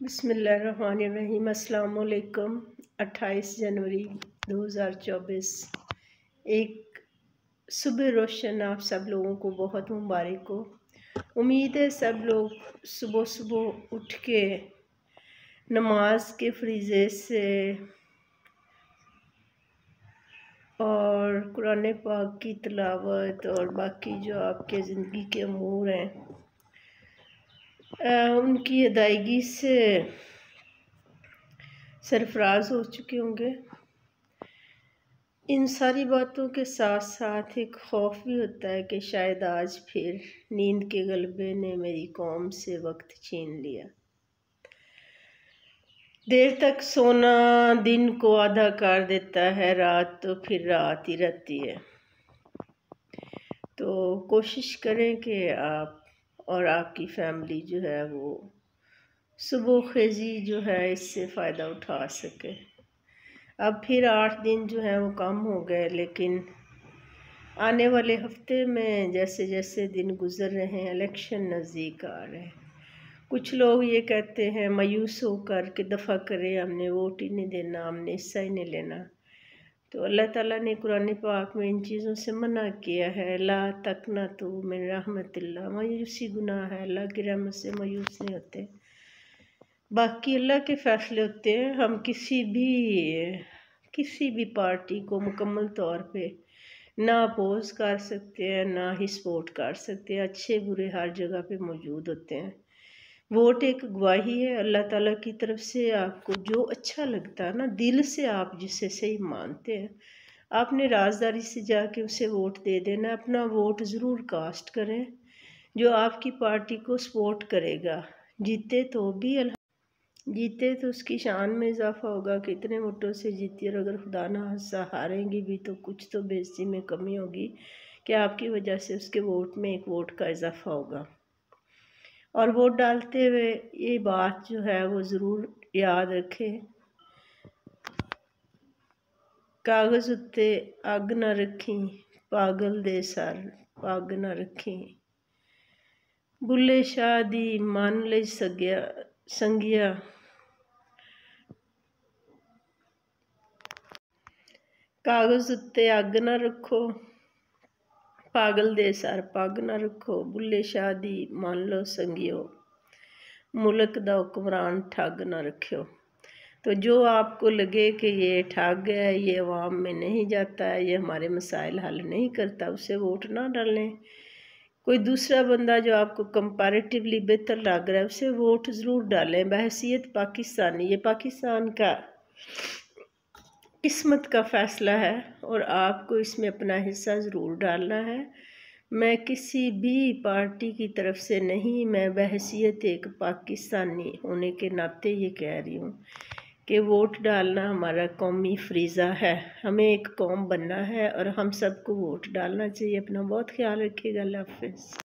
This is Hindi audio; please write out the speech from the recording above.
बिस्मिल्लाहिर्रहमानिर्रहीम। अस्सलाम वालेकुम। 28 जनवरी 2024 एक सुबह रोशन आप सब लोगों को बहुत मुबारक हो। उम्मीद है सब लोग सुबह सुबह उठ के नमाज के फरीज़े से और कुरान पाक की तिलावत और बाकी जो आपके ज़िंदगी के अमूर हैं उनकी अदायगी से सरफराज हो चुके होंगे। इन सारी बातों के साथ साथ एक खौफ भी होता है कि शायद आज फिर नींद के गलबे ने मेरी कौम से वक्त छीन लिया। देर तक सोना दिन को आधा कर देता है, रात तो फिर रात ही रहती है। तो कोशिश करें कि आप और आपकी फैमिली जो है वो सुबह खेजी जो है इससे फ़ायदा उठा सके। अब फिर 8 दिन जो है वो कम हो गए, लेकिन आने वाले हफ्ते में जैसे जैसे दिन गुज़र रहे हैं इलेक्शन नज़दीक आ रहे हैं। कुछ लोग ये कहते हैं मायूस होकर कि दफ़ा करें, हमने वोट ही नहीं देना, हमने हिस्सा ही नहीं लेना। तो अल्लाह ताला ने कुरान पाक में इन चीज़ों से मना किया है। ला तकनतू मिन रहमतिल्लाह, मायूसी गुनाह है, अल्लाह की रहमत से मायूस नहीं होते। बाकी अल्लाह के फ़ैसले होते हैं। हम किसी भी पार्टी को मुकम्मल तौर पे ना अपोज कर सकते हैं, ना ही सपोर्ट कर सकते हैं। अच्छे बुरे हर जगह पे मौजूद होते हैं। वोट एक गवाही है अल्लाह ताला की तरफ से। आपको जो अच्छा लगता है ना, दिल से आप जिसे सही मानते हैं, आपने राजदारी से जाके उसे वोट दे देना। अपना वोट ज़रूर कास्ट करें जो आपकी पार्टी को सपोर्ट करेगा। जीते तो उसकी शान में इजाफा होगा कि इतने वोटों से जीती, और अगर खुदा ना खास्ता हारेंगी भी तो कुछ तो बेइज्जती में कमी होगी कि आपकी वजह से उसके वोट में एक वोट का इजाफा होगा। और वोट डालते हुए ये बात जो है वो ज़रूर याद रखें, कागज़ उत्ते अग ना रखी, पागल दे सर पग ना रखी। बुल्ले शाह दी मन लई संगिया, कागज़ उत्ते अग ना रखो, पागल दे सर पग ना रखो। बुल्ले शाह दी मान लो संगियो, मुल्क दा हुक्मरान ठग ना रखियो। तो जो आपको लगे कि ये ठग है, ये अवाम में नहीं जाता है, ये हमारे मसाइल हल नहीं करता, उसे वोट ना डालें। कोई दूसरा बंदा जो आपको कंपैरेटिवली बेहतर लग रहा है उसे वोट ज़रूर डालें बहैसियत पाकिस्तानी। ये पाकिस्तान का किस्मत का फ़ैसला है और आपको इसमें अपना हिस्सा ज़रूर डालना है। मैं किसी भी पार्टी की तरफ से नहीं, मैं बहैसियत एक पाकिस्तानी होने के नाते ये कह रही हूँ कि वोट डालना हमारा कौमी फ़रीज़ा है। हमें एक कौम बनना है और हम सबको वोट डालना चाहिए। अपना बहुत ख्याल रखिएगा। अल्लाह हाफ़िज़।